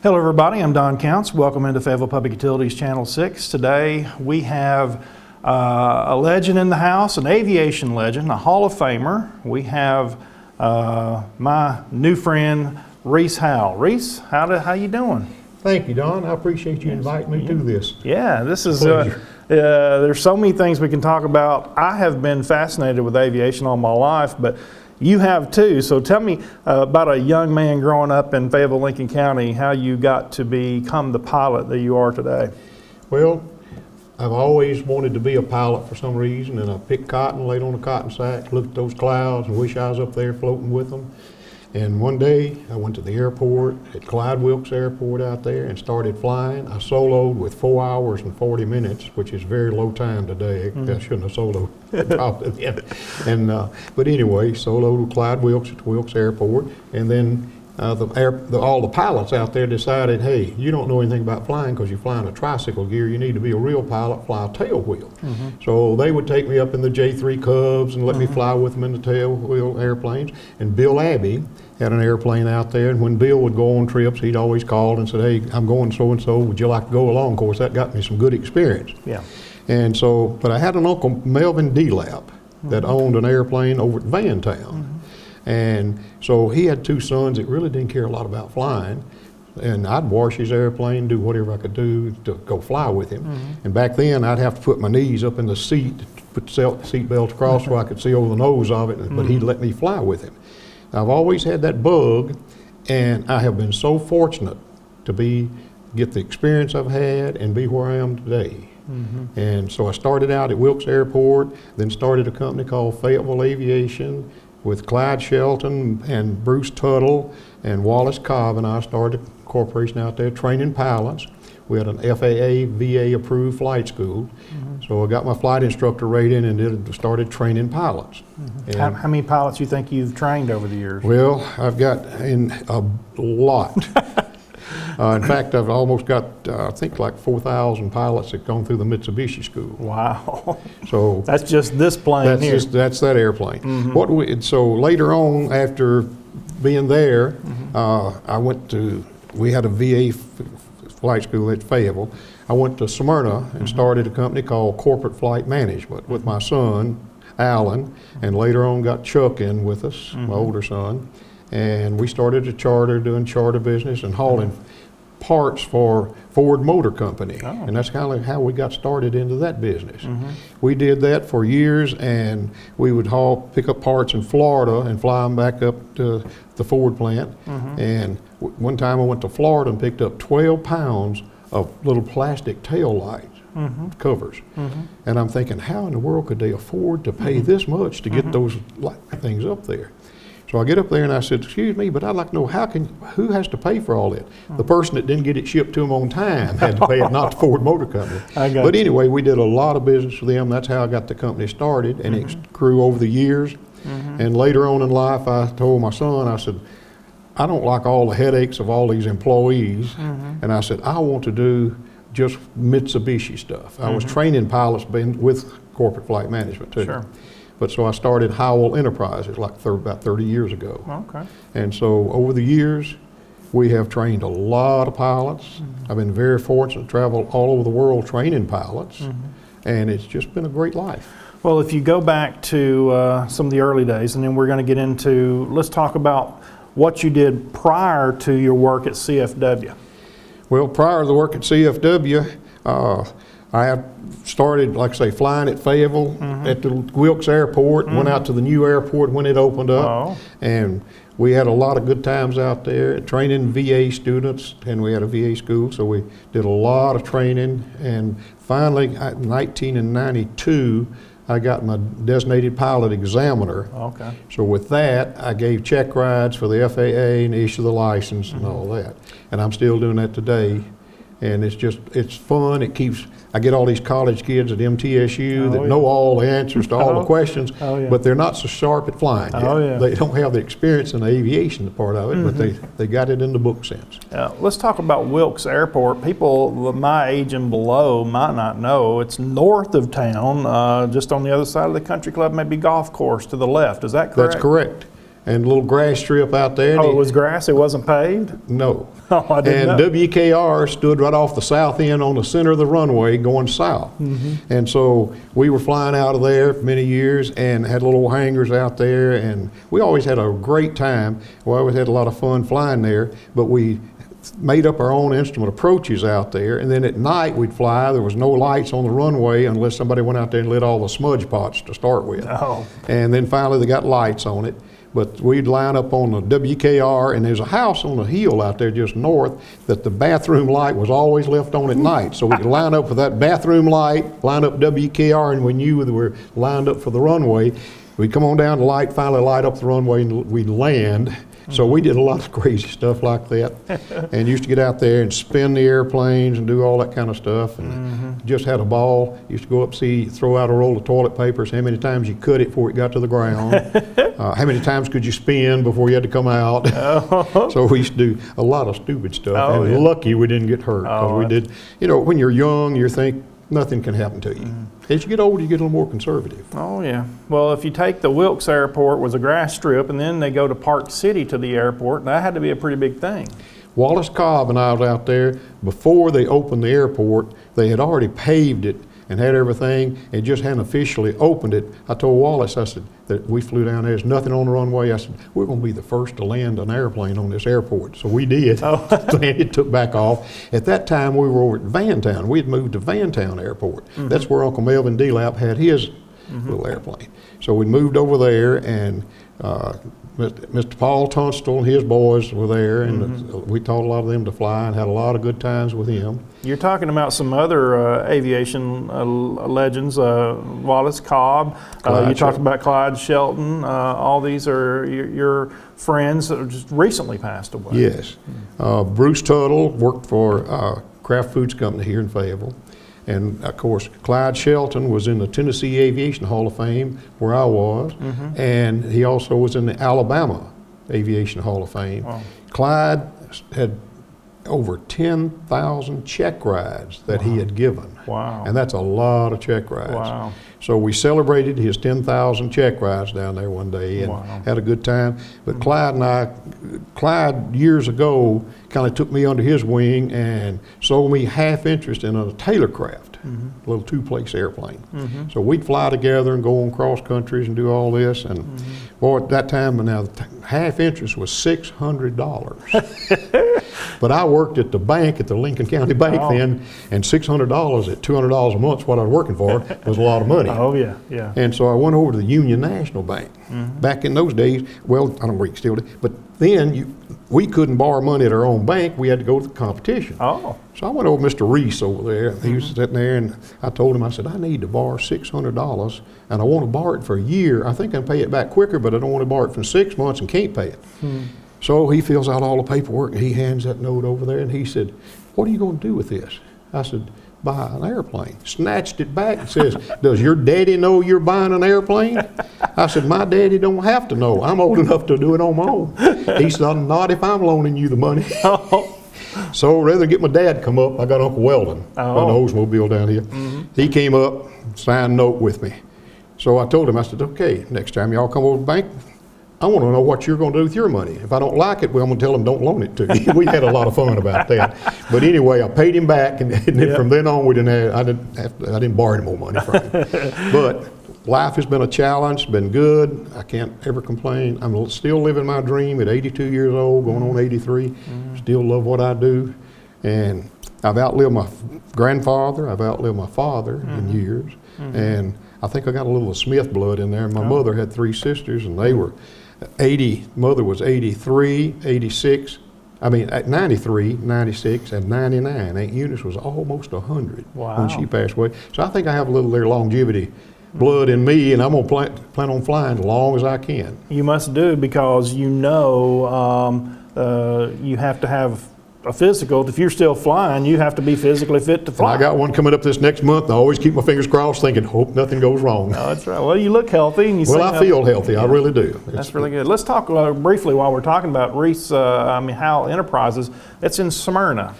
Hello everybody, I'm Don Counts. Welcome into Fayetteville Public Utilities Channel 6. Today we have a legend in the house, an aviation legend, a Hall of Famer. We have my new friend, Reece Howell. Reece, how you doing? Thank you, Don. I appreciate you inviting me to this. Yeah, this is, there's so many things we can talk about. I have been fascinated with aviation all my life, but you have too. So tell me about a young man growing up in Fayetteville, Lincoln County, how you got to become the pilot that you are today. Well, I've always wanted to be a pilot for some reason, and I picked cotton, laid on a cotton sack, looked at those clouds and wish I was up there floating with them. And one day I went to the airport at Wilkes Airport out there and started flying. I soloed with 4 hours and 40 minutes, which is very low time today. I shouldn't have soloed probably then. And but anyway, soloed with Wilkes at the Wilkes Airport, and then all the pilots out there decided, hey, you don't know anything about flying because you're flying a tricycle gear. You need to be a real pilot, fly a tail wheel. So they would take me up in the J3 Cubs and let me fly with them in the tail wheel airplanes. And Bill Abbey had an airplane out there, and when Bill would go on trips, he'd always call and said, hey, I'm going so-and-so, would you like to go along? Of course, that got me some good experience. Yeah. And so, but I had an uncle, Melvin Delap, that owned an airplane over at Vantown. And so he had two sons that really didn't care a lot about flying. And I'd wash his airplane, do whatever I could do to go fly with him. And back then, I'd have to put my knees up in the seat, put the seat belt across so I could see over the nose of it, but he'd let me fly with him. I've always had that bug, and I have been so fortunate to get the experience I've had and be where I am today. And so I started out at Wilkes Airport, then started a company called Fayetteville Aviation with Clyde Shelton and Bruce Tuttle and Wallace Cobb, and I started a corporation out there training pilots. We had an FAA, VA approved flight school. So I got my flight instructor rating and started training pilots. How many pilots do you think you've trained over the years? Well, I've got a lot. In fact, I've almost got, I think, like 4,000 pilots that gone through the Mitsubishi school. Wow. So that's just this plane here. That's that airplane. So later on, after being there, we had a VA flight school at Fayetteville. I went to Samaritan and started a company called Corporate Flight Management with my son, Alan, and later on got Chuck in with us, my older son. And we started doing charter business and hauling parts for Ford Motor Company. And that's kind of how we got started into that business. We did that for years, and we would pick up parts in Florida and fly them back up to the Ford plant. And one time I went to Florida and picked up 12 pounds of little plastic tail lights covers. And I'm thinking, how in the world could they afford to pay this much to get those things up there? So I get up there and I said, excuse me, but I'd like to know who has to pay for all that? The person that didn't get it shipped to them on time had to pay it, not the Ford Motor Company. But anyway, we did a lot of business with them. That's how I got the company started, and it grew over the years. And later on in life, I told my son, I said, I don't like all the headaches of all these employees. And I said, I want to do just Mitsubishi stuff. I was training pilots with Corporate Flight Management too. But so I started Howell Enterprises about 30 years ago. And so over the years, we have trained a lot of pilots. I've been very fortunate to travel all over the world training pilots, and it's just been a great life. Well, if you go back to some of the early days, and then we're going to get into, let's talk about what you did prior to your work at CFW. Well, prior to the work at CFW, I had started, like I say, flying at Fayetteville at the Wilkes Airport, went out to the new airport when it opened up, and we had a lot of good times out there training VA students, and we had a VA school, so we did a lot of training, and finally, in 1992, I got my designated pilot examiner. So with that, I gave check rides for the FAA and issued the license and all that, and I'm still doing that today. And it's fun. I get all these college kids at MTSU that know all the answers to all the questions, but they're not so sharp at flying yet. They don't have the experience in the aviation part of it, but they got it in the book sense. Let's talk about Wilkes Airport. People my age and below might not know. It's north of town, just on the other side of the country club, maybe golf course to the left. Is that correct? That's correct. and a little grass strip out there. Oh, it was grass? It wasn't paved? No. Oh, I didn't And know. WKR stood right off the south end on the center of the runway going south. And so we were flying out of there for many years and had little hangars out there, and we always had a great time. We always had a lot of fun flying there, but we made up our own instrument approaches out there, and then at night we'd fly. There was no lights on the runway unless somebody went out there and lit all the smudge pots to start with. Oh. And then finally they got lights on it. But we'd line up on the WKR, and there's a house on the hill out there just north that the bathroom light was always left on at night. So we could line up with that bathroom light, line up WKR, and we knew that we were lined up for the runway. We'd come on down the light, finally light up the runway, and we'd land. So we did a lot of crazy stuff like that, and used to get out there and spin the airplanes and do all that kind of stuff, and just had a ball. Used to go up, throw out a roll of toilet paper, how many times you cut it before it got to the ground, how many times could you spin before you had to come out. So we used to do a lot of stupid stuff, and lucky we didn't get hurt, because we did, you know, when you're young, you think nothing can happen to you. As you get older, you get a little more conservative. Oh, yeah. Well, if you take the Wilkes airport, was a grass strip, and then they go to Park City to the airport, that had to be a pretty big thing. Wallace Cobb and I was out there before they opened the airport. They had already paved it and had everything, and just hadn't officially opened it. I told Wallace, I said, that we flew down there, there's nothing on the runway. I said, we're going to be the first to land an airplane on this airport. So we did. Landed, took back off. At that time, we were over at Vantown. We had moved to Vantown Airport. That's where Uncle Melvin DeLapp had his little airplane. So we moved over there, and Mr. Paul Tunstall and his boys were there, and we taught a lot of them to fly and had a lot of good times with him. You're talking about some other aviation legends, Wallace Cobb. You talked about Clyde Shelton. All these are your friends that just recently passed away. Yes. Bruce Tuttle worked for Kraft Foods Company here in Fayetteville. And of course, Clyde Shelton was in the Tennessee Aviation Hall of Fame, where I was, and he also was in the Alabama Aviation Hall of Fame. Wow. Clyde had over 10,000 check rides that he had given. Wow. And that's a lot of check rides. Wow. So we celebrated his 10,000 check rides down there one day and had a good time. But Clyde years ago kind of took me under his wing and sold me half interest in a Taylor Craft, a little two-place airplane. So we'd fly together and go on cross countries and do all this. And boy, at that time, now the half interest was $600. But I worked at the bank, at the Lincoln County Bank then, and $600 at $200 a month, what I was working for, was a lot of money. Oh, yeah, yeah. And so I went over to the Union National Bank. Back in those days, well, I don't know where you can still do, but then we couldn't borrow money at our own bank. We had to go to the competition. Oh. So I went over to Mr. Reece over there. He was sitting there, and I told him, I said, I need to borrow $600, and I want to borrow it for a year. I think I can pay it back quicker, but I don't want to borrow it for 6 months and can't pay it. So he fills out all the paperwork, and he hands that note over there, and he said, what are you going to do with this? I said, buy an airplane. Snatched it back and says, does your daddy know you're buying an airplane? I said, my daddy don't have to know. I'm old enough to do it on my own. He said, not if I'm loaning you the money. So rather than get my dad to come up, I got Uncle Weldon on the Oldsmobile down here. He came up, signed a note with me. So I told him, I said, okay, next time y'all come over to the bank, I want to know what you're going to do with your money. If I don't like it, well, I'm going to tell them don't loan it to you. We had a lot of fun about that. But anyway, I paid him back, and then from then on, I didn't borrow any more money from him. But life has been a challenge, been good. I can't ever complain. I'm still living my dream at 82 years old, going on 83. Still love what I do. And I've outlived my grandfather. I've outlived my father in years. And I think I got a little Smith blood in there. My mother had 3 sisters, and they were 80, mother was 83, 86, I mean 93, 96, and 99. Aunt Eunice was almost 100 when she passed away. So I think I have a little of their longevity blood in me, and I'm going to plan on flying as long as I can. You must do, because you have to have a physical. If you're still flying, you have to be physically fit to fly. And I got one coming up this next month. I always keep my fingers crossed, thinking, hope nothing goes wrong. Oh, that's right. Well, you look healthy, and you. Well, I feel healthy. I really do. That's really good. Let's talk briefly while we're talking about Reece Howell Enterprises. It's in Smyrna.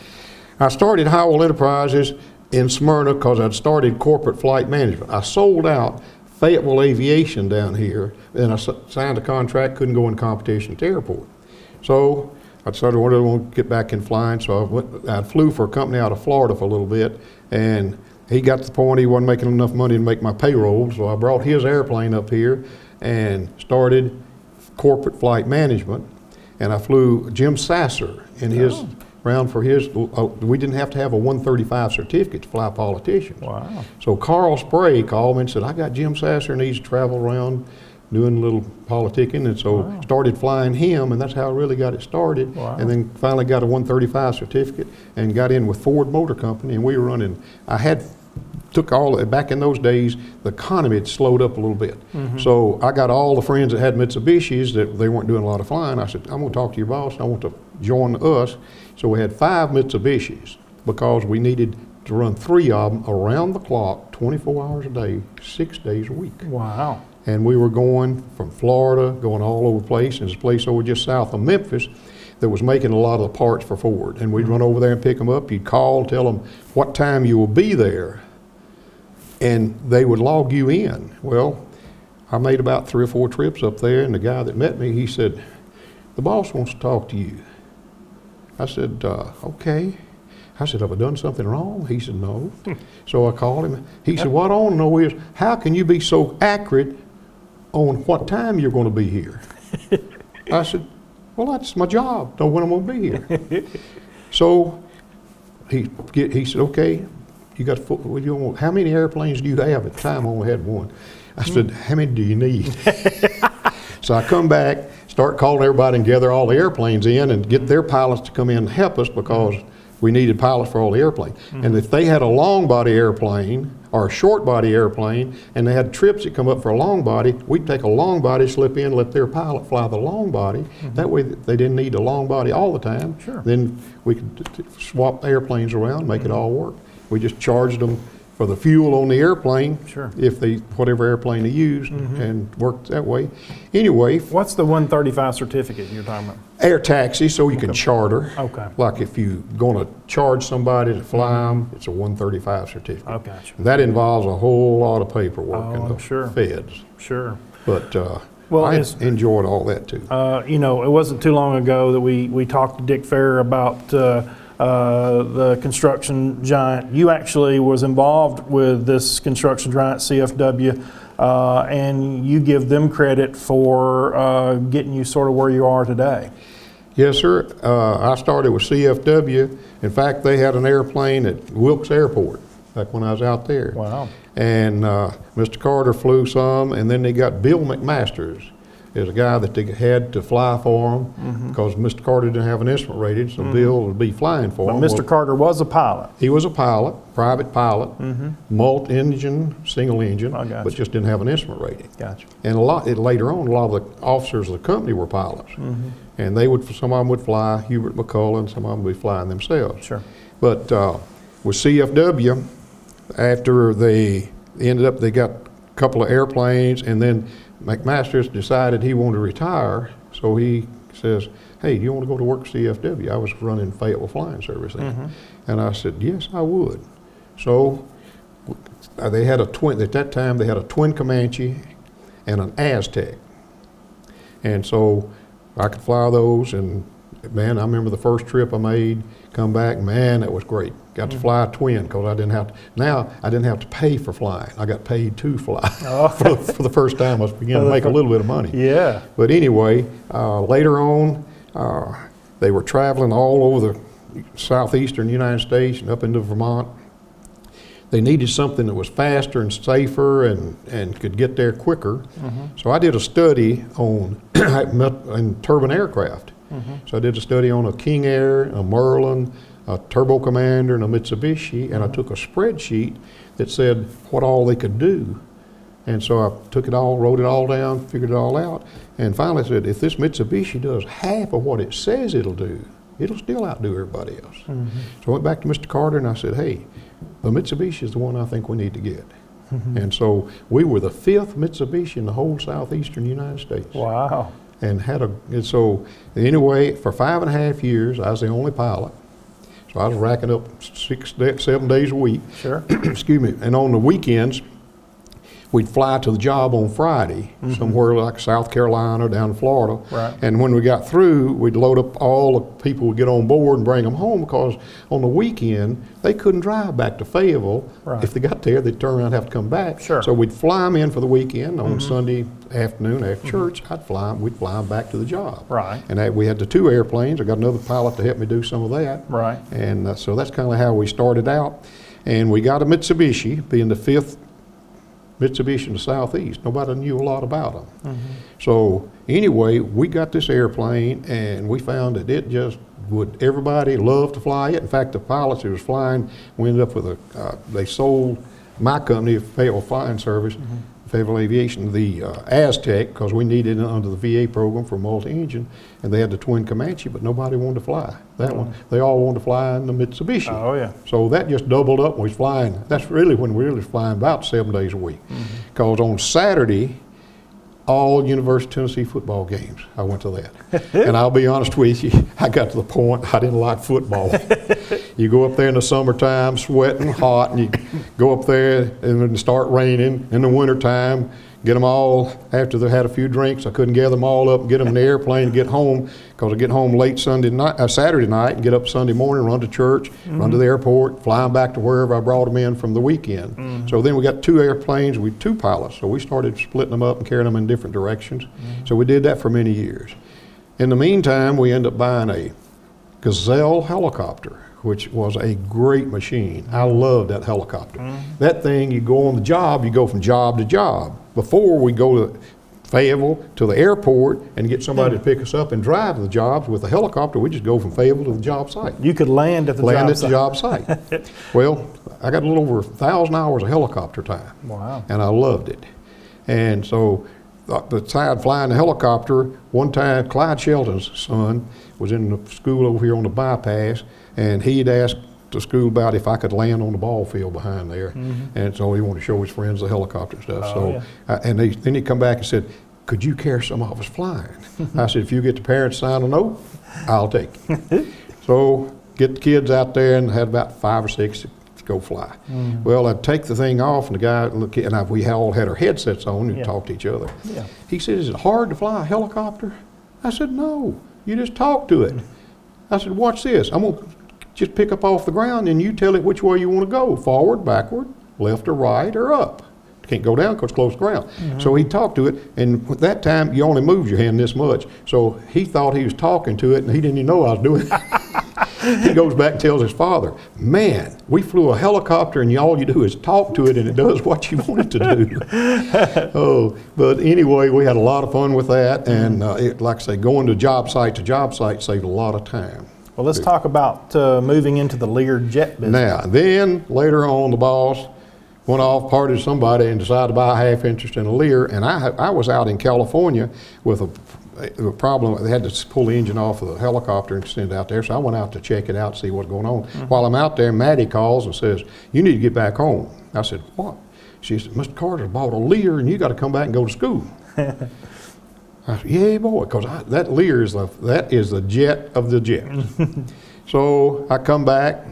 I started Howell Enterprises in Smyrna because I'd started corporate flight management. I sold out Fayetteville Aviation down here, and I signed a contract, couldn't go in competition at the airport. So I decided I wanted to get back in flying, so I flew for a company out of Florida for a little bit, and he got to the point he wasn't making enough money to make my payroll, so I brought his airplane up here and started corporate flight management, and I flew Jim Sasser in his round for his, we didn't have to have a 135 certificate to fly politicians. Wow. So Carl Spray called me and said, I got Jim Sasser, needs to travel around doing a little politicking, and so started flying him, and that's how I really got it started. Wow. And then finally got a 135 certificate and got in with Ford Motor Company, and we were running, took all, back in those days, the economy had slowed up a little bit. So I got all the friends that had Mitsubishis that they weren't doing a lot of flying. I said, I'm gonna talk to your boss, and I want to join us. So we had 5 Mitsubishis because we needed to run 3 of them around the clock, 24 hours a day, 6 days a week. Wow. And we were going from Florida, going all over the place. There's a place over just south of Memphis that was making a lot of the parts for Ford. And we'd run over there and pick them up. You'd call, tell them what time you will be there, and they would log you in. Well, I made about 3 or 4 trips up there, and the guy that met me, he said, the boss wants to talk to you. I said, okay. I said, have I done something wrong? He said, no. So I called him. He said, what I want to know is, how can you be so accurate on what time you're going to be here? I said, well, that's my job, know when I'm going to be here. So he said, okay, you got, how many airplanes do you have? At the time, I only had 1. I said, how many do you need? So I come back, start calling everybody and gather all the airplanes in and get their pilots to come in and help us because we needed pilots for all the airplanes. And if they had a long body airplane or a short body airplane and they had trips that come up for a long body, we'd take a long body, slip in, let their pilot fly the long body. That way they didn't need a long body all the time. Sure. Then we could swap airplanes around, make it all work. We just charged them for the fuel on the airplane, Sure. if they, whatever airplane they used, and worked that way. Anyway, What's the 135 certificate you're talking about? air taxi, so you can charter. Okay. Like if you're going to charge somebody to fly them, it's a 135 certificate. I got you. That involves a whole lot of paperwork in the sure. feds. Sure. But Well, I it's- enjoyed all that too. You know, it wasn't too long ago that we talked to Dick Fair about the construction giant. You actually was involved with this construction giant, CFW, and you give them credit for getting you sort of where you are today. Yes, sir. I started with CFW. In fact, they had an airplane at Wilkes Airport back when I was out there. Wow. And Mr. Carter flew some, and then they got Bill McMasters. There's a guy that they had to fly for them because Mr. Carter didn't have an instrument rating, so Bill would be flying for But him. Mr. Carter was a pilot. He was a pilot, private pilot, multi-engine, single engine, I got but you. just didn't have an instrument rating. Gotcha. And later on, a lot of the officers of the company were pilots, and they would. Some of them would fly Hubert McCullough, some of them would be flying themselves. Sure. But with CFW, after they ended up, they got a couple of airplanes, and then McMasters decided he wanted to retire, so he says, hey, do you want to go to work at CFW? I was running Fayetteville Flying Service then. And I said, yes, I would. So they had a twin, at that time they had a twin Comanche and an Aztec. And so I could fly those, and man, I remember the first trip I made, come back, man, that was great. Got to fly a twin because I didn't have to pay for flying. I got paid to fly for the first time. I was beginning to make a little bit of money. Yeah. But anyway, later on, they were traveling all over the southeastern United States and up into Vermont. They needed something that was faster and safer and could get there quicker. So I did a study on turbine aircraft. So I did a study on a King Air, a Merlin, a Turbo Commander, and a Mitsubishi, and I took a spreadsheet that said what all they could do. And so I took it all, wrote it all down, figured it all out, and finally said, if this Mitsubishi does half of what it says it'll do, it'll still outdo everybody else. So I went back to Mr. Carter and I said, hey, the Mitsubishi is the one I think we need to get. And so we were the 5th Mitsubishi in the whole southeastern United States. Wow. And so anyway, for 5.5 years, I was the only pilot. So I was racking up 7 days a week. Sure. Excuse me. And on the weekends, we'd fly to the job on Friday, somewhere like South Carolina, down to Florida. Right. And when we got through, we'd load up all the people would get on board and bring them home, because on the weekend, they couldn't drive back to Fayetteville. Right. If they got there, they'd turn around and have to come back. Sure. So we'd fly them in for the weekend. On Sunday afternoon after church, we'd fly them back to the job. Right. And we had the 2 airplanes. I got another pilot to help me do some of that. Right. And so that's kind of how we started out. And we got a Mitsubishi, being the 5th Mitsubishi in the Southeast. Nobody knew a lot about them. So anyway, we got this airplane, and we found that it just everybody loved to fly it. In fact, the pilots who was flying, we ended up with they sold my company, Fayetteville Flying Service, Fayetteville Aviation, the Aztec, because we needed it under the VA program for multi-engine, and they had the twin Comanche, but nobody wanted to fly that one. They all wanted to fly in the Mitsubishi. Oh, yeah. So that just doubled up when we was flying. That's really when we really was flying about 7 days a week. Because on Saturday, all University of Tennessee football games, I went to that. And I'll be honest with you, I got to the point I didn't like football. You go up there in the summertime, sweating, hot, and you go up there and it start raining. In the wintertime, get them all, after they had a few drinks, I couldn't gather them all up and get them in the airplane and get home, because I get home late Saturday night and get up Sunday morning, run to church, run to the airport, fly them back to wherever I brought them in from the weekend. So then we got 2 airplanes with 2 pilots, so we started splitting them up and carrying them in different directions. So we did that for many years. In the meantime, we ended up buying a Gazelle helicopter, which was a great machine. I loved that helicopter. That thing, you go on the job, you go from job to job. Before, we go to Fayetteville to the airport and get somebody to pick us up and drive to the jobs. With the helicopter, we just go from Fayetteville to the job site. You could land at the job site. Well, I got a little over 1,000 hours of helicopter time. Wow. And I loved it. And so, beside flying the helicopter, one time Clyde Shelton's son was in the school over here on the bypass, and he'd asked the school about if I could land on the ball field behind there. And so he wanted to show his friends the helicopter and stuff. And then he come back and said, could you carry some of us flying? I said, if you get the parents to sign a note, I'll take it. So get the kids out there, and had about 5 or 6 to go fly. Well, I'd take the thing off, and the guy, we all had our headsets on and talked to each other. He said, is it hard to fly a helicopter? I said, no, you just talk to it. I said, watch this. I'm going to just pick up off the ground, and you tell it which way you want to go, forward, backward, left or right, or up. You can't go down because it's close to the ground. So he talked to it, and at that time, you only moved your hand this much. So he thought he was talking to it, and he didn't even know I was doing it. He goes back and tells his father, man, we flew a helicopter, and all you do is talk to it, and it does what you want it to do. But anyway, we had a lot of fun with that, and like I say, going to job site saved a lot of time. Well, let's talk about moving into the Lear jet business. Now, then later on, the boss went off, partied somebody, and decided to buy a half interest in a Lear. And I was out in California with a problem. They had to pull the engine off of the helicopter and send it out there. So I went out to check it out, see what's going on. While I'm out there, Maddie calls and says, you need to get back home. I said, what? She said, Mr. Carter bought a Lear, and you got to come back and go to school. I said, yeah, boy, because that Lear is the jet of the jets. So I come back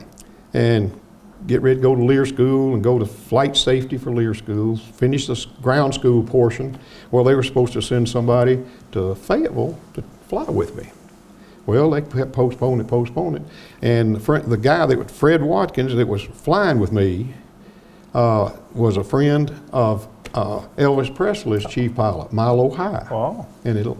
and get ready to go to Lear school and go to flight safety for Lear schools, finish the ground school portion. Well, they were supposed to send somebody to Fayetteville to fly with me. Well, they kept postponing it. And the guy Fred Watkins, that was flying with me, was a friend of Elvis Presley's chief pilot, Milo High,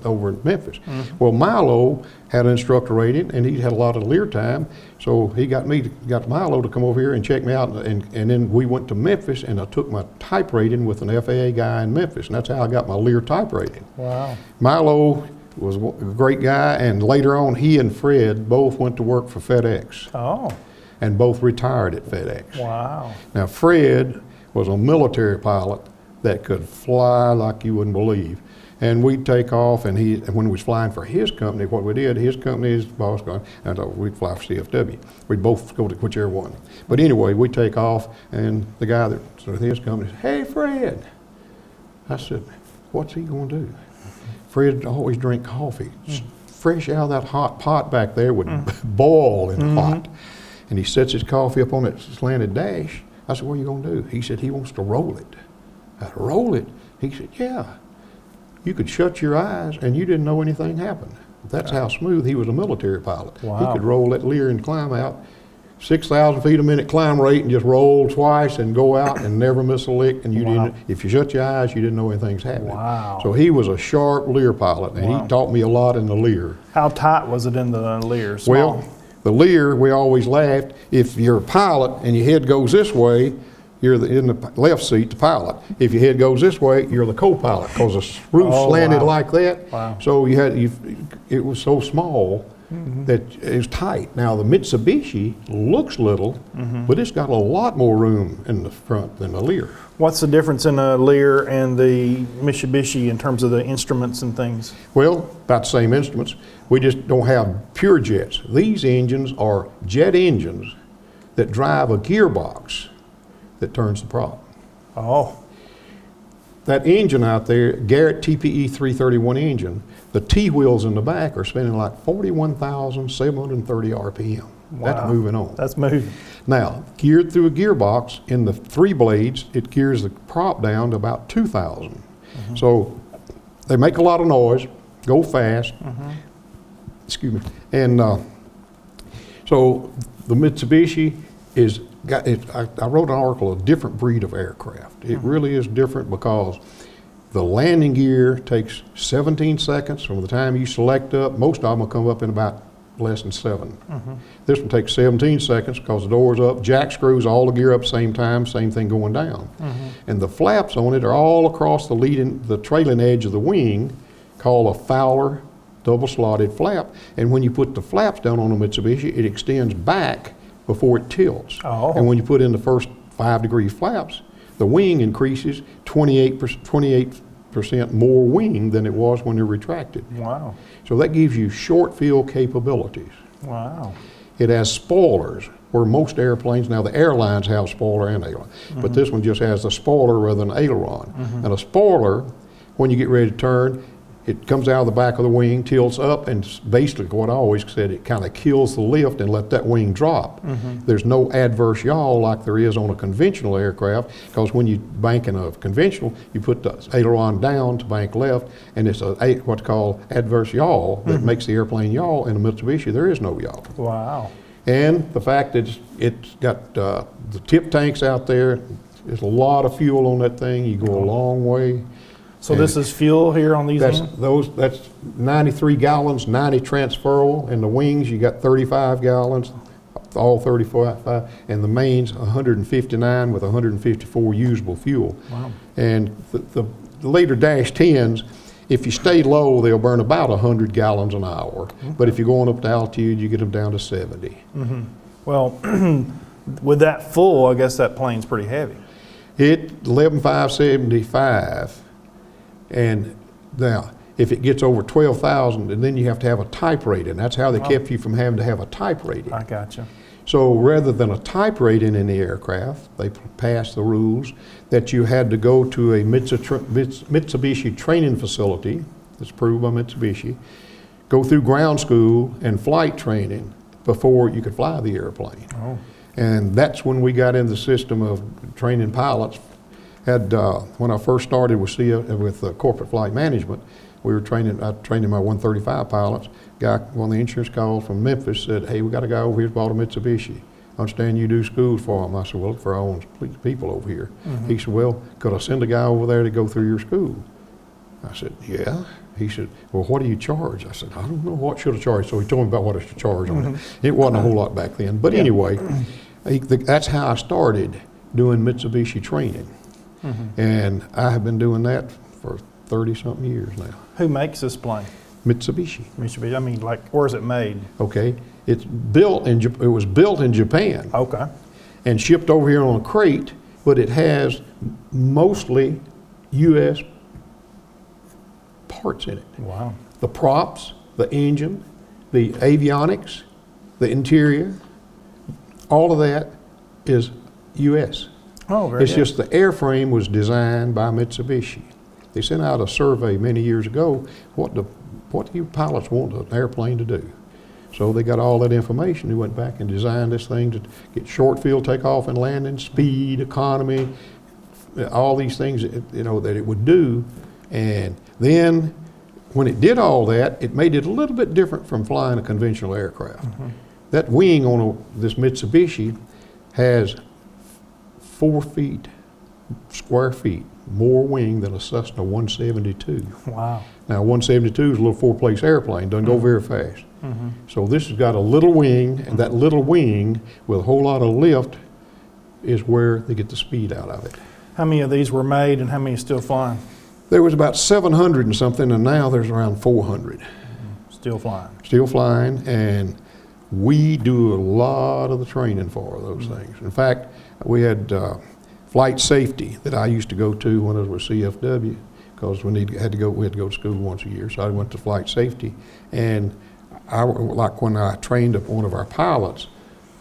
over in Memphis. Well, Milo had an instructor rating, and he had a lot of Lear time, so he got Milo to come over here and check me out, and then we went to Memphis, and I took my type rating with an FAA guy in Memphis, and that's how I got my Lear type rating. Wow. Milo was a great guy, and later on, he and Fred both went to work for FedEx. And both retired at FedEx. Wow. Now, Fred was a military pilot that could fly like you wouldn't believe. And we'd take off, and when we was flying for his company, what we did, his company's boss gone, and we'd fly for CFW. We'd both go to whichever one. But anyway, we'd take off, and the guy that's with his company said, hey, Fred. I said, what's he going to do? Fred always drink coffee. Fresh out of that hot pot back there would boil in hot. And he sets his coffee up on that slanted dash. I said, what are you going to do? He said, he wants to roll it. I said, roll it? He said, yeah. You could shut your eyes and you didn't know anything happened. That's how smooth. He was a military pilot. Wow. He could roll that Lear and climb out 6,000 feet a minute climb rate and just roll twice and go out and never miss a lick. And you didn't, if you shut your eyes, you didn't know anything's happening. Wow. So he was a sharp Lear pilot, and he taught me a lot in the Lear. How tight was it in the Lear? Well, the Lear, we always laughed, if you're a pilot and your head goes this way, you're in the left seat, the pilot. If your head goes this way, you're the co-pilot, because the roof slanted like that. Wow. So it was so small that it was tight. Now the Mitsubishi looks little, but it's got a lot more room in the front than the Lear. What's the difference in the Lear and the Mitsubishi in terms of the instruments and things? Well, about the same instruments. We just don't have pure jets. These engines are jet engines that drive a gearbox that turns the prop. Oh. That engine out there, Garrett TPE 331 engine, the T-wheels in the back are spinning like 41,730 RPM. Wow. That's moving on. That's moving. Now, geared through a gearbox, in the 3 blades, it gears the prop down to about 2,000. So they make a lot of noise, go fast, excuse me, and so the Mitsubishi is I wrote an article, a different breed of aircraft. It really is different because the landing gear takes 17 seconds from the time you select up. Most of them will come up in about less than 7. This one takes 17 seconds because the door's up, jack screws all the gear up same time, same thing going down. And the flaps on it are all across the trailing edge of the wing, called a Fowler double slotted flap. And when you put the flaps down on a Mitsubishi, it extends back before it tilts. Oh. And when you put in the first 5-degree flaps, the wing increases 28% more wing than it was when they're retracted. Wow. So that gives you short field capabilities. Wow. It has spoilers, where most airplanes, now the airlines have spoiler and aileron, but this one just has the spoiler rather than aileron. And a spoiler, when you get ready to turn, it comes out of the back of the wing, tilts up, and basically what I always said, it kind of kills the lift and let that wing drop. There's no adverse yaw like there is on a conventional aircraft, because when you bank in a conventional, you put the aileron down to bank left, and it's what's called adverse yaw that makes the airplane yaw. In a Mitsubishi, there is no yaw. Wow. And the fact that it's got the tip tanks out there, there's a lot of fuel on that thing. You go a long way. So this is fuel here on these ends? That's 93 gallons, 90 transferable. In the wings, you got 35 gallons, all 35, and the mains 159 with 154 usable fuel. Wow. And the later Dash 10s, if you stay low, they'll burn about 100 gallons an hour. But if you're going up to altitude, you get them down to 70. Well, with that full, I guess that plane's pretty heavy. 11,575. And now, if it gets over 12,000, and then you have to have a type rating. And that's how they kept you from having to have a type rating. I gotcha. So rather than a type rating in the aircraft, they passed the rules that you had to go to a Mitsubishi training facility that's approved by Mitsubishi, go through ground school and flight training before you could fly the airplane. Oh. And that's when we got in the system of training pilots. When I first started with corporate flight management, I trained my 135 pilots. One of the insurance calls from Memphis said, "Hey, we got a guy over here who's bought a Mitsubishi. I understand you do schools for him." I said, "Well, look for our own people over here." He said, "Well, could I send a guy over there to go through your school?" I said, "Yeah." He said, "Well, what do you charge?" I said, "I don't know what should I charge." So he told me about what I should charge on it. It wasn't a whole lot back then. But anyway, that's how I started doing Mitsubishi training. And I have been doing that for 30-something years now. Who makes this plane? Mitsubishi. Mitsubishi. I mean, like, where's it made? Okay, it was built in Japan Okay. and shipped over here on a crate, but it has mostly U.S. parts in it. Wow. The props, the engine, the avionics, the interior, all of that is U.S. Oh, very It's good. just the airframe was designed by Mitsubishi. They sent out a survey many years ago, what do you pilots want an airplane to do? So they got all that information. They went back and designed this thing to get short field takeoff and landing, speed, economy, all these things, that it would do. And then when it did all that, it made it a little bit different from flying a conventional aircraft. That wing on this Mitsubishi has 4 square feet more wing than a Cessna 172. Wow. Now 172 is a little 4-place airplane, doesn't go very fast. So this has got a little wing, and that little wing with a whole lot of lift is where they get the speed out of it. How many of these were made and how many are still flying? There was about 700 and something, and now there's around 400. Still flying. Still flying, and we do a lot of the training for those things. In fact, we had flight safety that I used to go to when I was with CFW, because we had to go to school once a year. So I went to flight safety, and like when I trained up one of our pilots,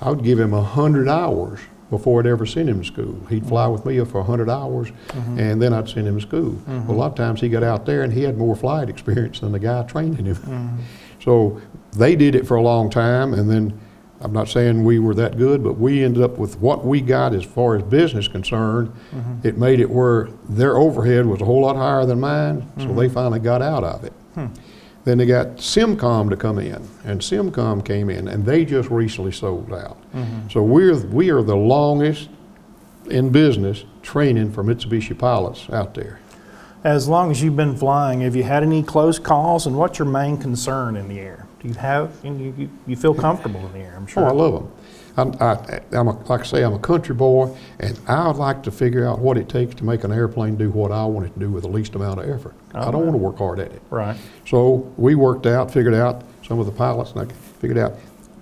I would give him 100 hours before I'd ever send him to school. He'd fly with me for 100 hours, and then I'd send him to school. Well, a lot of times he got out there and he had more flight experience than the guy training him. So they did it for a long time, and then I'm not saying we were that good, but we ended up with what we got as far as business concerned. It made it where their overhead was a whole lot higher than mine, so they finally got out of it. Then they got Simcom to come in, and Simcom came in, and they just recently sold out. So we are the longest in business training for Mitsubishi pilots out there. As long as you've been flying, have you had any close calls, and what's your main concern in the air? Do you have, you feel comfortable in the air, I'm sure. Oh, I love them. Like I say, I'm a country boy, and I would like to figure out what it takes to make an airplane do what I want it to do with the least amount of effort. I don't want to work hard at it. Right. So we figured out, some of the pilots, and I figured out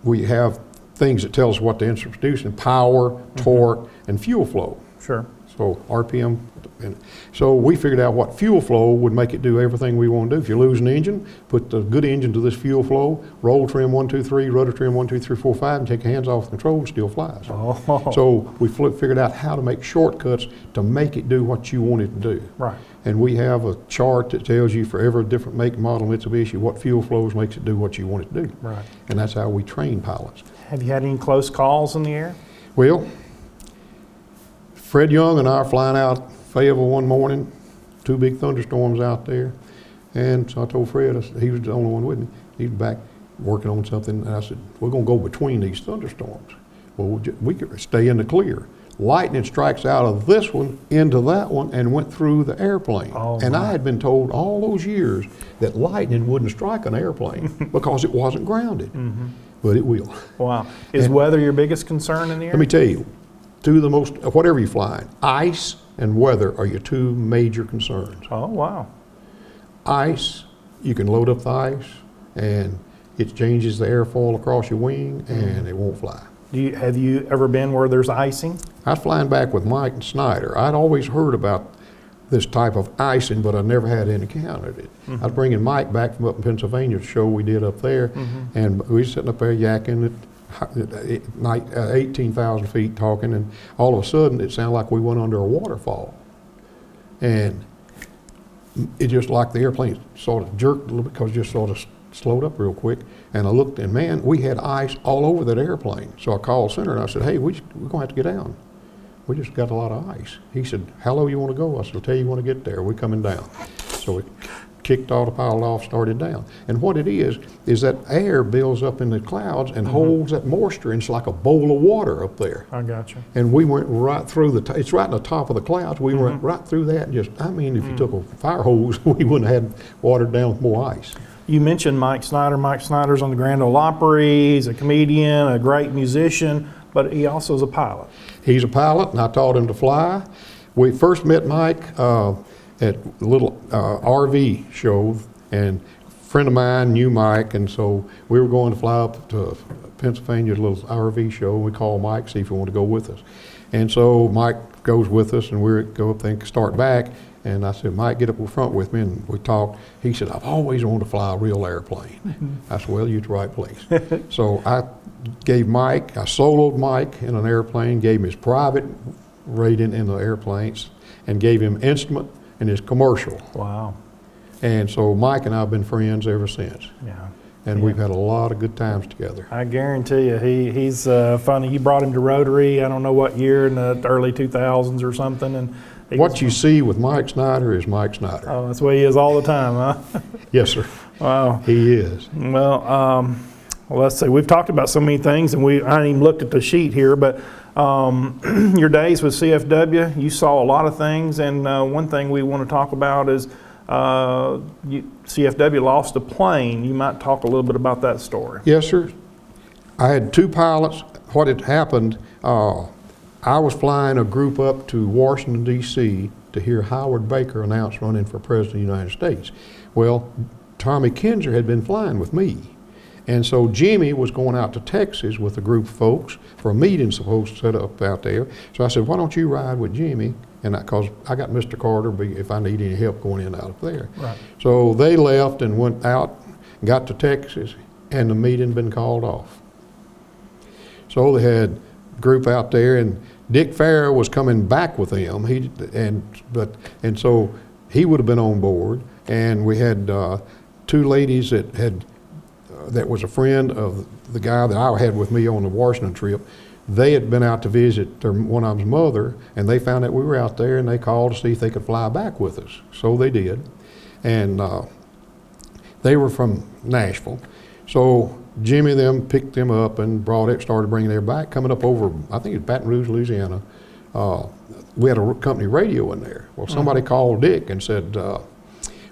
we have things that tell us what the instrument's producing: power, torque, and fuel flow. Sure. So RPM, and so we figured out what fuel flow would make it do everything we want to do. If you lose an engine, put the good engine to this fuel flow, roll trim 1, 2, 3, rudder trim 1, 2, 3, 4, 5, and take your hands off the control and still flies. So we figured out how to make shortcuts to make it do what you want it to do. Right. And we have a chart that tells you for every different make and model Mitsubishi what fuel flows makes it do what you want it to do. Right. And that's how we train pilots. Have you had any close calls in the air? Well, Fred Young and I are flying out Fayetteville one morning, 2 big thunderstorms out there. And so I told Fred, he was the only one with me, he was back working on something, and I said, we're gonna go between these thunderstorms. Well, we could stay in the clear. Lightning strikes out of this one into that one and went through the airplane. And I had been told all those years that lightning wouldn't strike an airplane because it wasn't grounded, but it will. Wow. Is weather your biggest concern in the air? Let me tell you, whatever you fly, ice and weather are your 2 major concerns. Oh, wow. Ice, you can load up the ice and it changes the airfoil across your wing and it won't fly. Have you ever been where there's icing? I was flying back with Mike and Snyder. I'd always heard about this type of icing, but I never had encountered it. I was bringing Mike back from up in Pennsylvania, the show we did up there, and we were sitting up there yakking at night, 18,000 feet talking, and all of a sudden it sounded like we went under a waterfall. And it just like the airplane sort of jerked a little bit because it just sort of slowed up real quick. And I looked, and man, we had ice all over that airplane. So I called center and I said, hey, we're gonna have to get down. We just got a lot of ice. He said, how low you want to go? I said, I'll tell you when I get there. We're coming down. So we kicked all the pilot off, started down. And what it is that air builds up in the clouds and holds that moisture, and it's like a bowl of water up there. I got you. And we went right through it's right in the top of the clouds. We went right through that and if you took a fire hose, we wouldn't have had watered down with more ice. You mentioned Mike Snyder. Mike Snyder's on the Grand Ole Opry. He's a comedian, a great musician, but he also is a pilot. He's a pilot, and I taught him to fly. We first met Mike at a little RV show, and a friend of mine knew Mike, and so we were going to fly up to Pennsylvania, a little RV show. We called Mike, see if he wanted to go with us. And so Mike goes with us, and we go up there and start back. And I said, Mike, get up in front with me, and we talked. He said, I've always wanted to fly a real airplane. I said, well, you're at the right place. So I soloed Mike in an airplane, gave him his private rating in the airplanes, and gave him instrument in his commercial. Wow. And so Mike and I have been friends ever since. Yeah. And we've had a lot of good times together. I guarantee you, he's funny. You brought him to Rotary, I don't know what year, in the early 2000s or something, and What you see with Mike Snyder is Mike Snyder. Oh, that's the way he is all the time, huh? Yes, sir. Wow. He is. Well, let's see. We've talked about so many things, and I haven't even looked at the sheet here, but your days with CFW, you saw a lot of things, and one thing we want to talk about is CFW lost a plane. You might talk a little bit about that story. Yes, sir. I had 2 pilots. What had happened, I was flying a group up to Washington, D.C. to hear Howard Baker announce running for President of the United States. Well, Tommy Kinzer had been flying with me. And so Jimmy was going out to Texas with a group of folks for a meeting supposed to set up out there. So I said, why don't you ride with Jimmy? And because I got Mr. Carter if I need any help going in and out of there. Right. So they left and went out, got to Texas, and the meeting had been called off. So they had a group out there, and Dick Farrar was coming back with them. And so he would have been on board. And we had 2 ladies that was a friend of the guy that I had with me on the Washington trip. They had been out to visit one of them's mother, and they found out we were out there, and they called to see if they could fly back with us. So they did. And they were from Nashville. So Jimmy and them picked them up and started bringing them back. Coming up over, I think it's Baton Rouge, Louisiana, we had a company radio in there. Well, somebody called Dick and said,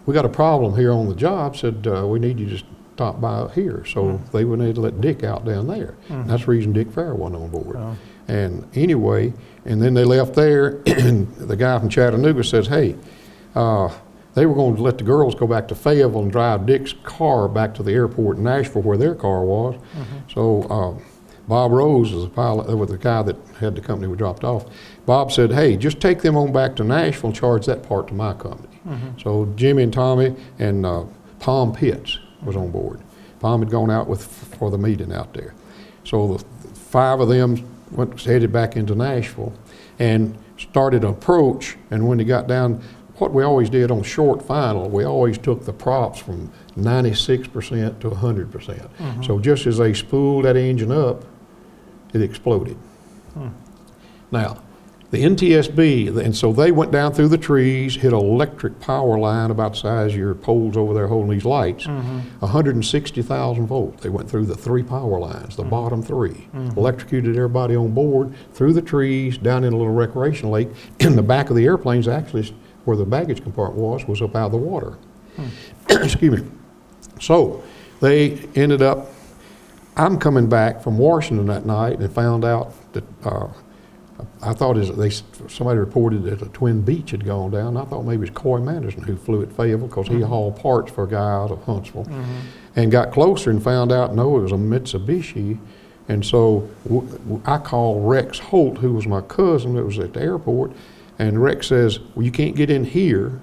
we got a problem here on the job, said we need you to stop by here. So they went in to let Dick out down there. And that's the reason Dick Farrar wasn't on board. Oh. And anyway, and then they left there, and the guy from Chattanooga says, hey, they were going to let the girls go back to Fayetteville and drive Dick's car back to the airport in Nashville where their car was. So Bob Rose is the pilot with the guy that had the company we dropped off. Bob said, hey, just take them on back to Nashville and charge that part to my company. So Jimmy and Tommy and Palm Pitts was on board. Palm had gone out for the meeting out there. So the 5 of them headed back into Nashville and started an approach, and when they got down, what we always did on short final, we always took the props from 96% to 100%. So just as they spooled that engine up, it exploded. Now, the NTSB, and so they went down through the trees, hit an electric power line about the size of your poles over there holding these lights, 160,000 volts. They went through the 3 power lines, the bottom 3, electrocuted everybody on board, through the trees, down in a little recreation lake. In the back of the airplanes, actually, where the baggage compartment was up out of the water. Excuse me. So they ended up, I'm coming back from Washington that night and found out that I thought somebody reported that a Twin Beach had gone down. I thought maybe it was Coy Manderson who flew at Fayetteville because he hauled parts for a guy out of Huntsville. And got closer and found out, no, it was a Mitsubishi. And so I called Rex Holt, who was my cousin that was at the airport, and Rex says, well, you can't get in here.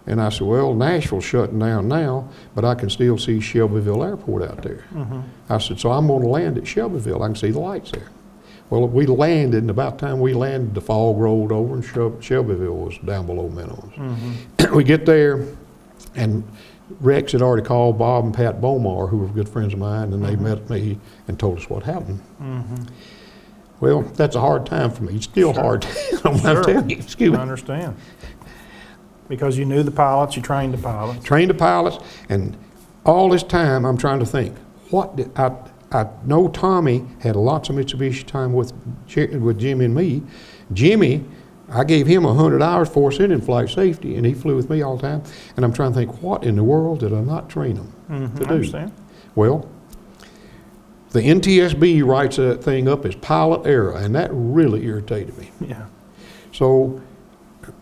And I said, well, Nashville's shutting down now, but I can still see Shelbyville Airport out there. I said, so I'm going to land at Shelbyville. I can see the lights there. Well, we landed, and about the time we landed, the fog rolled over, and Shelbyville was down below minimums. We get there, and Rex had already called Bob and Pat Bomar, who were good friends of mine, and they met me and told us what happened. Well, that's a hard time for me. It's still hard. I'm telling you. Excuse me. I understand. Because you knew the pilots, you trained the pilots. Trained the pilots, and all this time I'm trying to think, what did I know Tommy had lots of Mitsubishi time with Jimmy and me. Jimmy, I gave him 100 hours for us in flight safety, and he flew with me all the time. And I'm trying to think, what in the world did I not train him to do? I understand. Well, the NTSB writes that thing up as pilot error, and that really irritated me. Yeah. So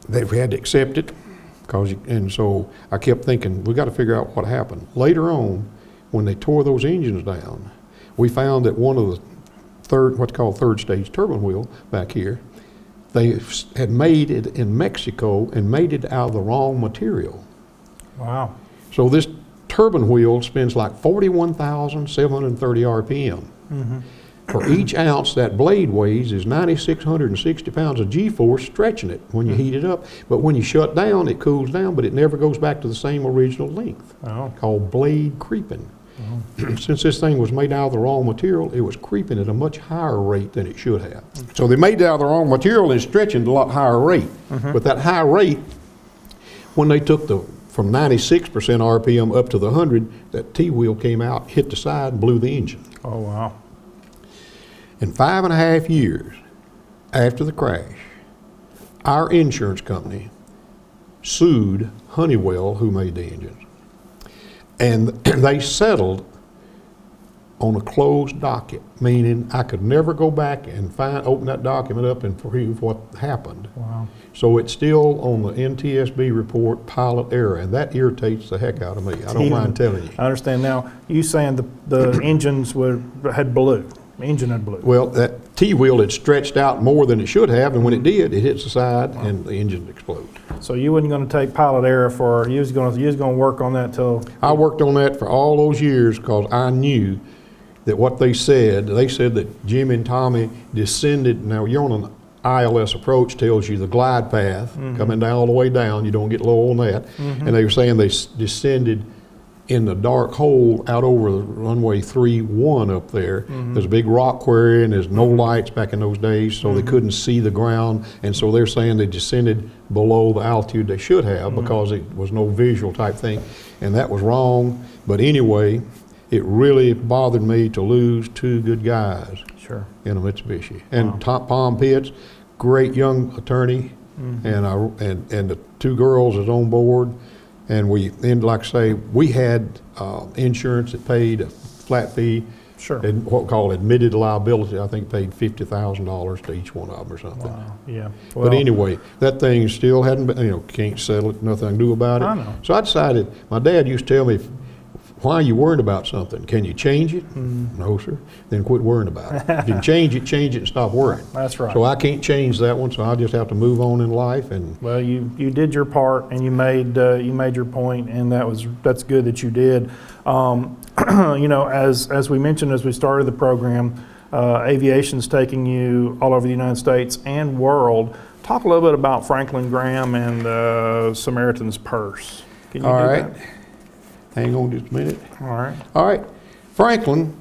they had to accept it, and so I kept thinking, we got to figure out what happened. Later on, when they tore those engines down, we found that one of the what's called third stage turbine wheel back here, they had made it in Mexico and made it out of the wrong material. Wow. So this turbine wheel spins like 41,730 RPM. For each ounce that blade weighs is 9,660 pounds of G-force stretching it when you heat it up. But when you shut down, it cools down, but it never goes back to the same original length, called blade creeping. Since this thing was made out of the wrong material, it was creeping at a much higher rate than it should have. So they made it out of the wrong material and it's stretching at a lot higher rate. But that high rate, when they took from 96% RPM up to the 100, that T-wheel came out, hit the side, and blew the engine. Oh, wow. In 5.5 years after the crash, our insurance company sued Honeywell, who made the engines. And they settled on a closed docket, meaning I could never go back and open that document up and prove what happened. Wow. So it's still on the NTSB report, pilot error, and that irritates the heck out of me. I don't mind telling you. I understand now. You saying the engines had blew. The engine had blew. Well, that T-wheel had stretched out more than it should have, and when it did, it hits the side and the engine exploded. So you wasn't going to take pilot error you was going to work on that till. I worked on that for all those years because I knew that what they said that Jim and Tommy descended. Now you're on an ILS approach, tells you the glide path coming down all the way down. You don't get low on that. And they were saying they descended in the dark hole out over the runway 31 up there. There's a big rock quarry and there's no lights back in those days, so they couldn't see the ground. And so they're saying they descended below the altitude they should have because it was no visual type thing. And that was wrong. But anyway, it really bothered me to lose two good guys in a Mitsubishi. And Palm Pitts, great young attorney, and the two girls is on board. And like I say, we had insurance that paid a flat fee. And what we call admitted liability, I think paid $50,000 to each one of them or something. Wow. Yeah. Well, but anyway, that thing still hadn't been, can't settle it, nothing I can do about it. I know. So I decided, my dad used to tell me, why are you worried about something? Can you change it? No, sir. Then quit worrying about it. If you can change it and stop worrying. That's right. So I can't change that one, so I just have to move on in life. And well, you did your part and you made your point, and that's good that you did. As we mentioned as we started the program, aviation's taking you all over the United States and world. Talk a little bit about Franklin Graham and Samaritan's purse. Can you do that? Hang on just a minute. All right. Franklin.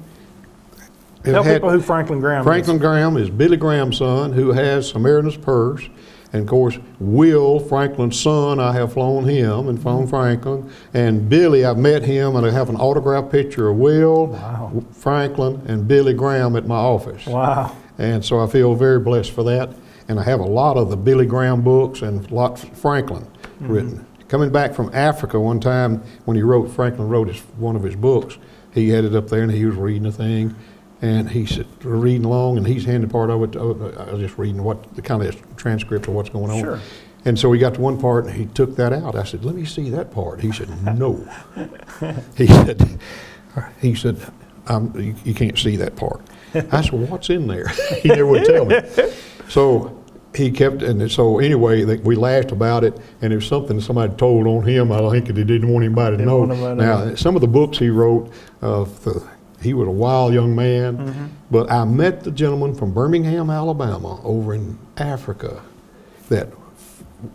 Tell people who Franklin Graham is. Franklin Graham is Billy Graham's son, who has Samaritan's purse. And of course, Will, Franklin's son, I have flown him and flown Franklin. And Billy, I've met him, and I have an autographed picture of Will, Franklin, and Billy Graham at my office. Wow. And so I feel very blessed for that. And I have a lot of the Billy Graham books and a lot Franklin written. Coming back from Africa one time, when Franklin wrote one of his books, he had it up there and he was reading the thing, and he said, reading along, and he's handed part of it. I was just reading the kind of transcript of what's going on. Sure. And so we got to one part, and he took that out. I said, let me see that part. He said, no. He said, you can't see that part. I said, well, what's in there? He never would tell me. So he kept, and so anyway, we laughed about it, and it was something somebody told on him. I think that he didn't want anybody to know. Now, some of the books he wrote, he was a wild young man, but I met the gentleman from Birmingham, Alabama, over in Africa, that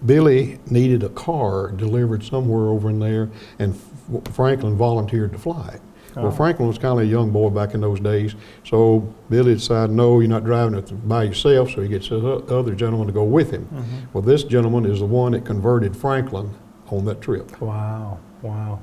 Billy needed a car delivered somewhere over in there, and Franklin volunteered to fly it. Well, Franklin was kind of a young boy back in those days, so Billy decided, no, you're not driving it by yourself, so he gets the other gentleman to go with him. Well, this gentleman is the one that converted Franklin on that trip. Wow. Well,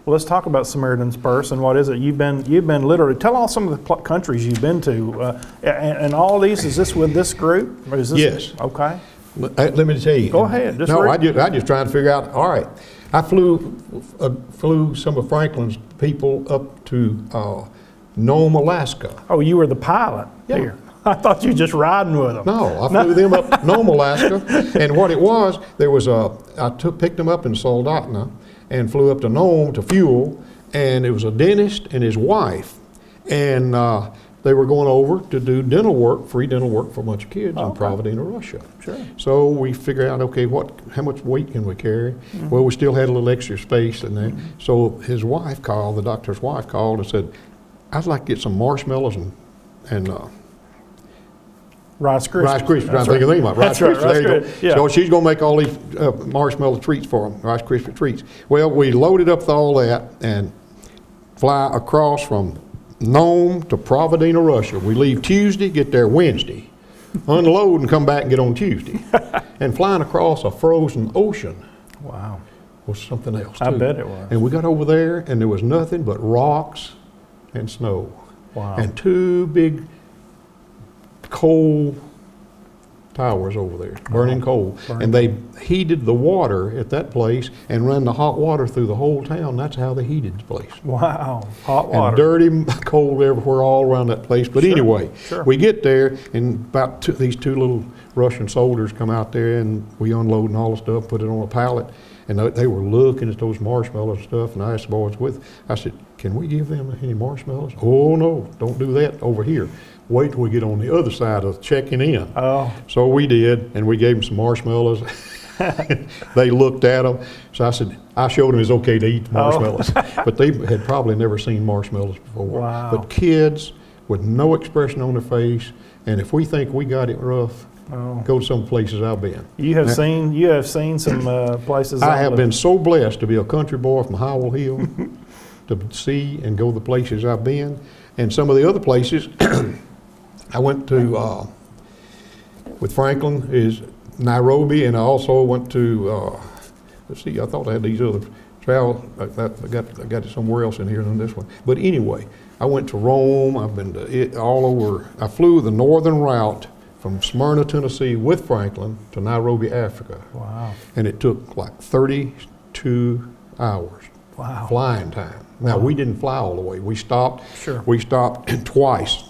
let's talk about Samaritan's Purse and what is it? You've been literally, tell all some of the countries you've been to, and all these, is this with this group? Or is this, yes. Okay. Let me tell you. Go ahead. I just trying to figure out, all right. I flew some of Franklin's people up to Nome, Alaska. Oh, you were the pilot here. I thought you were just riding with them. No, I flew them up Nome, Alaska, and what it was, I picked them up in Soldotna and flew up to Nome to fuel, and it was a dentist and his wife, and they were going over to do dental work, free dental work for a bunch of kids in Providence, Russia. Sure. So we figured out, okay, how much weight can we carry? Well, we still had a little extra space in there. So his wife called, the doctor's wife called and said, I'd like to get some marshmallows and Rice Krispies. Rice Krispies. I'm thinking about Rice Krispies. There you go. Yeah. So she's going to make all these marshmallow treats for them, Rice Krispie treats. Well, we loaded up with all that, and fly across from Nome to Providena, Russia. We leave Tuesday, get there Wednesday, unload and come back and get on Tuesday. And flying across a frozen ocean Wow. was something else too. I bet it was. And we got over there and there was nothing but rocks and snow. Wow. And two big coal towers over there, burning coal. Burning And they heated the water at that place and ran the hot water through the whole town. That's how they heated the place. Wow. Hot water. And dirty coal everywhere all around that place. But Sure, anyway, sure. we get there and about these two little Russian soldiers come out there and we unload and all the stuff, put it on a pallet. And they were looking at those marshmallows and stuff, and I asked the boys I said, can we give them any marshmallows? Oh no, don't do that over here. Wait till we get on the other side of checking in. Oh. So we did, and we gave them some marshmallows. They looked at them, so I showed them it's okay to eat marshmallows. But they had probably never seen marshmallows before. Wow. But kids with no expression on their face, and if we think we got it rough, go to some places I've been. You have seen some places. I have been so blessed to be a country boy from Howell Hill, to see and go the places I've been. And some of the other places I went to with Franklin is Nairobi, and I also went to, let's see, I thought I had these other travel, I got it somewhere else in here than this one. But anyway, I went to Rome, I've been to it all over. I flew the northern route from Smyrna, Tennessee with Franklin to Nairobi, Africa. Wow. And it took like 32 hours. Wow. Flying time. Now, we didn't fly all the way. We stopped. Sure. We stopped twice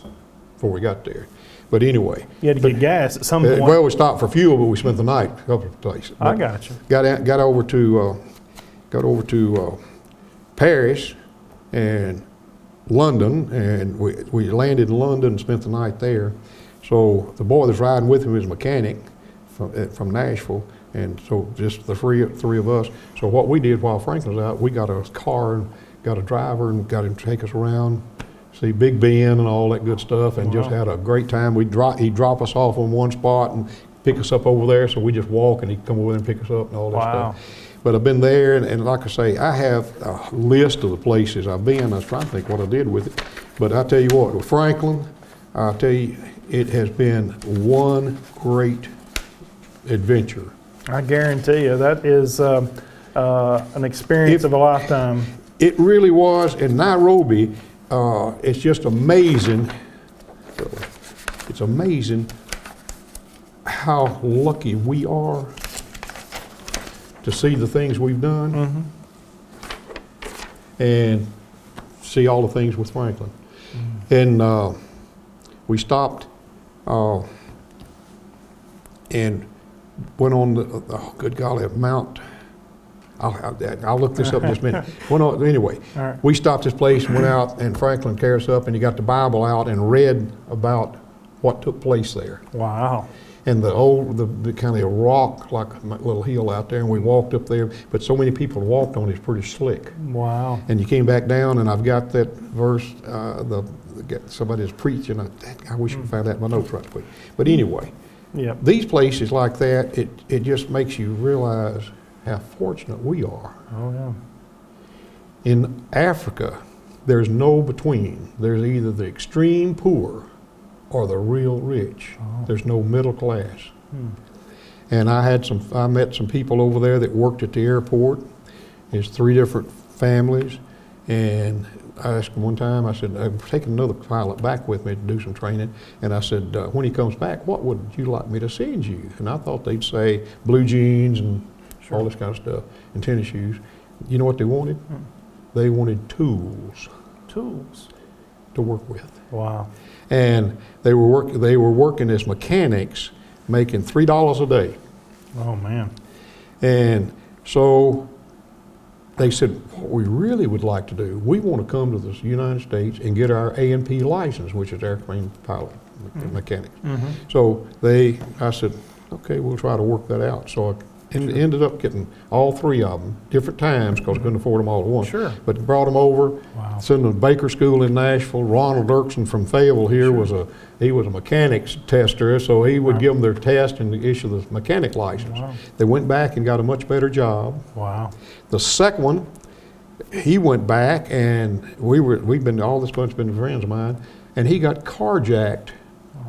before we got there. But anyway. You had to get gas at some point. Well, we stopped for fuel, but we spent the night a couple of places. I got you. Got over to Paris and London, and we landed in London and spent the night there. So the boy that's riding with me was a mechanic from Nashville, and so just the three of us. So what we did while Franklin was out, we got a car and got a driver and got him to take us around, see Big Ben and all that good stuff, and just had a great time. He'd drop us off on one spot and pick us up over there, so we just walk and he'd come over there and pick us up and all that stuff. But I've been there, and like I say, I have a list of the places I've been. I was trying to think what I did with it. But I tell you what, with Franklin, I'll tell you, it has been one great adventure. I guarantee you that is an experience of a lifetime. It really was. In Nairobi, it's just amazing. It's amazing how lucky we are to see the things we've done and see all the things with Franklin. And we stopped and went on the, good golly, Mount, I'll look this up in just a minute. Anyway, right. We stopped this place and went out, and Franklin carried us up, and he got the Bible out and read about what took place there. Wow. And the kind of rock, like a little hill out there, and we walked up there, but so many people walked on it's pretty slick. Wow. And you came back down, and I've got that verse, somebody's preaching, I wish I could find that in my notes right quick. But anyway, Yep. these places like that, it just makes you realize how fortunate we are. Oh, yeah. In Africa, there's no between. There's either the extreme poor or the real rich. Oh. There's no middle class. And I met some people over there that worked at the airport. There's 3 different families, and I asked them one time, I said, I'm taking another pilot back with me to do some training, and I said, when he comes back, what would you like me to send you? And I thought they'd say blue jeans and all this kind of stuff, and tennis shoes. You know what they wanted? They wanted tools. Tools. To work with. Wow. And they were working as mechanics, making $3 a day. Oh, man. And so they said, what we really would like to do, we want to come to the United States and get our A&P license, which is airplane pilot mechanics. So I said, okay, we'll try to work that out. So I ended up getting all 3 of them, different times, because I couldn't afford them all at once. Sure. But brought them over, sent them to Baker School in Nashville. Ronald Dirksen from Fayetteville here was a mechanics tester, so he would give them their test and issue the mechanic license. They went back and got a much better job. Wow. The second one, he went back, and we've been, all this bunch been friends of mine, and he got carjacked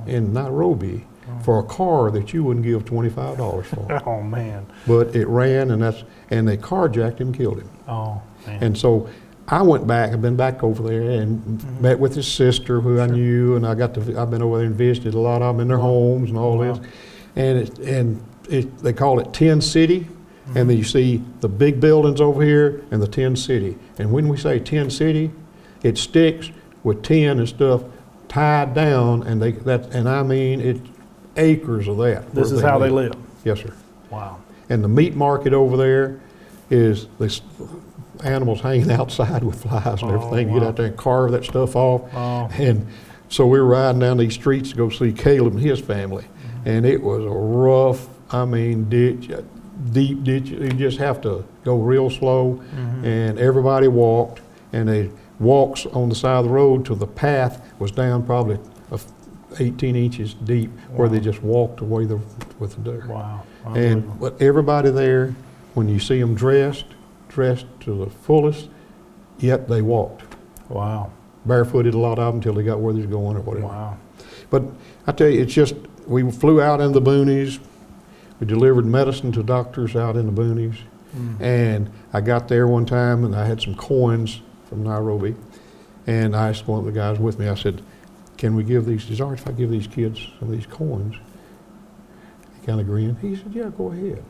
in Nairobi for a car that you wouldn't give $25 for. Oh man. But it ran, and they carjacked him, killed him. Oh man. And so I went back. I've been back over there and met with his sister, who I knew, and I've been over there and visited a lot of them in their homes and all this. And they call it 10 City, and then you see the big buildings over here and the 10 City. And when we say 10 City, it sticks with 10 and stuff tied down, and I mean it's acres of that. This is how they live. Yes, sir. Wow. And the meat market over there is this animals hanging outside with flies and everything. You get out there and carve that stuff off. Oh. And so we were riding down these streets to go see Caleb and his family. And it was a rough, ditch, deep ditch. You just have to go real slow. And everybody walked, and they walks on the side of the road till the path was down probably 18 inches deep, where they just walked away with the dirt. Wow. But everybody there, when you see them dressed to the fullest, yet they walked. Wow. Barefooted, a lot of them, till they got where they was going or whatever. Wow. But I tell you, it's just, we flew out in the boonies. We delivered medicine to doctors out in the boonies. And I got there one time, and I had some coins from Nairobi. And I asked one of the guys with me, I said, can we give these, is it all right if I give these kids some of these coins? He kind of grinned. He said, yeah, go ahead.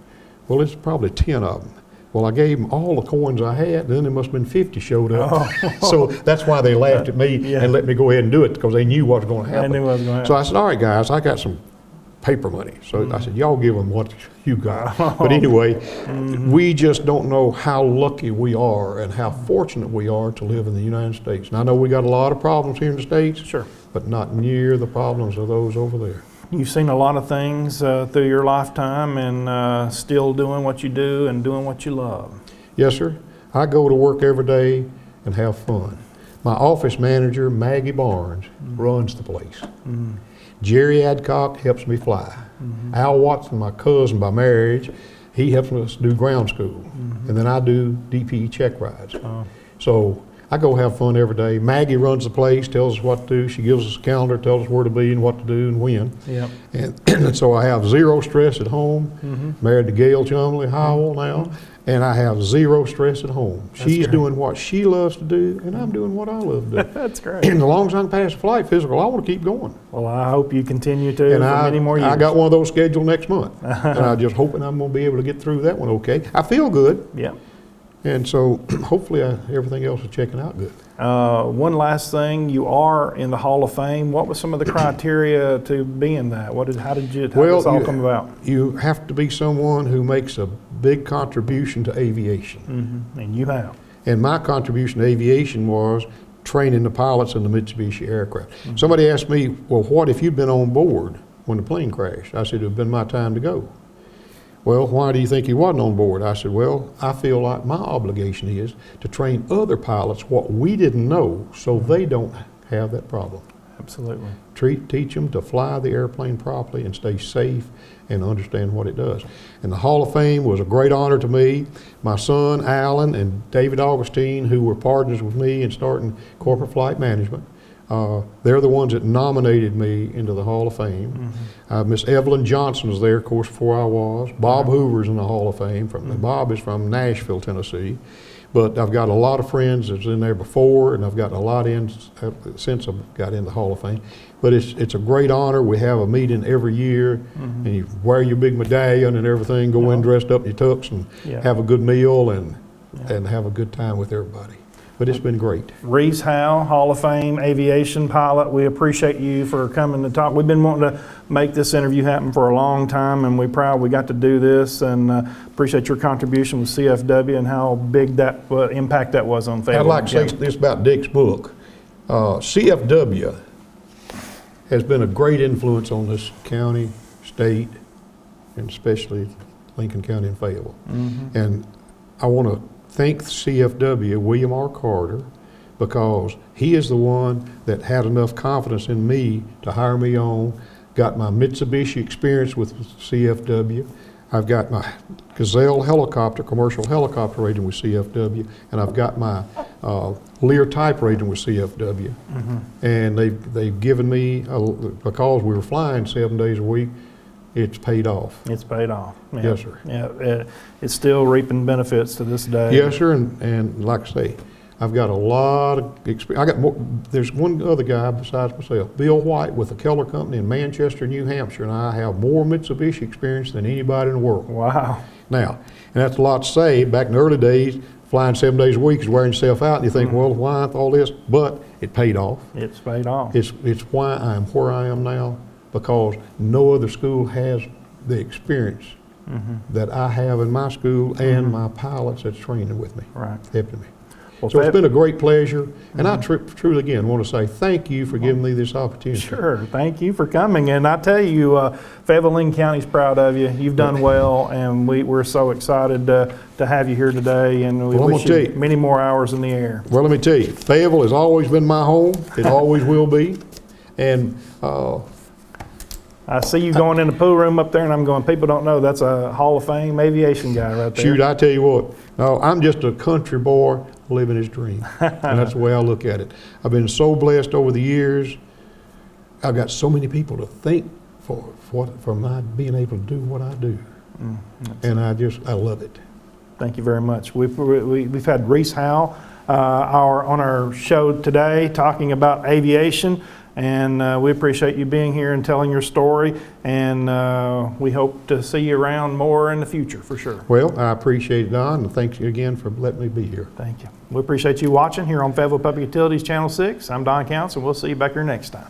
Well, it's probably 10 of them. Well, I gave them all the coins I had, then there must have been 50 showed up. Oh. So that's why they laughed at me and let me go ahead and do it, because they knew what was going to happen. They knew what was going to happen. So I said, all right, guys, I got some paper money. So I said, y'all give them what you got. But anyway, we just don't know how lucky we are and how fortunate we are to live in the United States. And I know we got a lot of problems here in the States, Sure. but not near the problems of those over there. You've seen a lot of things through your lifetime, and still doing what you do and doing what you love. Yes, sir. I go to work every day and have fun. My office manager, Maggie Barnes, runs the place. Jerry Adcock helps me fly. Al Watson, my cousin by marriage, he helps us do ground school. And then I do DPE check rides. So I go have fun every day. Maggie runs the place, tells us what to do. She gives us a calendar, tells us where to be and what to do and when. Yep. And so I have zero stress at home. Married to Gail Chumley Howell now. And I have zero stress at home. She's doing what she loves to do, and I'm doing what I love to do. That's great. And as long as I can pass the flight physical, I want to keep going. Well, I hope you continue to And for many more years. I got one of those scheduled next month. And I'm just hoping I'm going to be able to get through that one okay. I feel good. Yeah. And so hopefully everything else is checking out good. One last thing, you are in the Hall of Fame. What was some of the criteria to be in that? How did this all come about? You have to be someone who makes a big contribution to aviation. And you have. And my contribution to aviation was training the pilots in the Mitsubishi aircraft. Somebody asked me, well, what if you'd been on board when the plane crashed? I said, it would have been my time to go. Well, why do you think he wasn't on board? I said, well, I feel like my obligation is to train other pilots what we didn't know so they don't have that problem. Absolutely. Teach them to fly the airplane properly and stay safe and understand what it does. And the Hall of Fame was a great honor to me. My son, Alan, and David Augustine, who were partners with me in starting corporate flight management, they're the ones that nominated me into the Hall of Fame. Miss Evelyn Johnson was there, of course, before I was. Bob Hoover's in the Hall of Fame. Bob is from Nashville, Tennessee. But I've got a lot of friends that's in there before, and I've gotten a lot in since I've got in the Hall of Fame. But it's a great honor. We have a meeting every year, and you wear your big medallion and everything, go in dressed up in your tux, and have a good meal and have a good time with everybody. But it's been great. Reece Howell, Hall of Fame aviation pilot, we appreciate you for coming to talk. We've been wanting to make this interview happen for a long time, and we're proud we got to do this, and appreciate your contribution with CFW and how big that impact that was on Fayetteville. I'd like to say this about Dick's book. CFW has been a great influence on this county, state, and especially Lincoln County and Fayetteville. And I want to thank CFW, William R. Carter, because he is the one that had enough confidence in me to hire me on, got my Mitsubishi experience with CFW. I've got my Gazelle helicopter, commercial helicopter rating with CFW, and I've got my Lear type rating with CFW. And they've given me, because we were flying 7 days a week, it's paid off. It's paid off. Yeah. Yes, sir. Yeah, it's still reaping benefits to this day. Yes, sir, and like I say, I've got a lot of experience. I got more. There's one other guy besides myself, Bill White with the Keller Company in Manchester, New Hampshire, and I have more Mitsubishi experience than anybody in the world. Wow. Now, and that's a lot to say. Back in the early days, flying 7 days a week is wearing yourself out, and you think, well, why all this? But it paid off. It's paid off. It's why I am where I am now, because no other school has the experience that I have in my school and my pilots that's training with me, Right. helping me. Well, So it's been a great pleasure, and I truly again want to say thank you for giving me this opportunity. Sure. Thank you for coming. And I tell you, Fayetteville County's proud of you. You've done well, and we're so excited to have you here today, and we Well, I'm wish gonna you tell you. many more hours in the air. Well, let me tell you, Fayetteville has always been my home. It always will be. And I see you going in the pool room up there, and I'm going, people don't know that's a Hall of Fame aviation guy right there. shoot, I tell you what, no, I'm just a country boy living his dream. And that's the way I look at it. I've been so blessed over the years. I've got so many people to thank for my being able to do what I do. And I love it. Thank you very much. We've had Reece Howell on our show today talking about aviation, and we appreciate you being here and telling your story, and we hope to see you around more in the future for sure. Well, I appreciate it, Don, and thanks again for letting me be here. Thank you. We appreciate you watching here on Fayetteville Public Utilities Channel 6. I'm Don Counts, and we'll see you back here next time.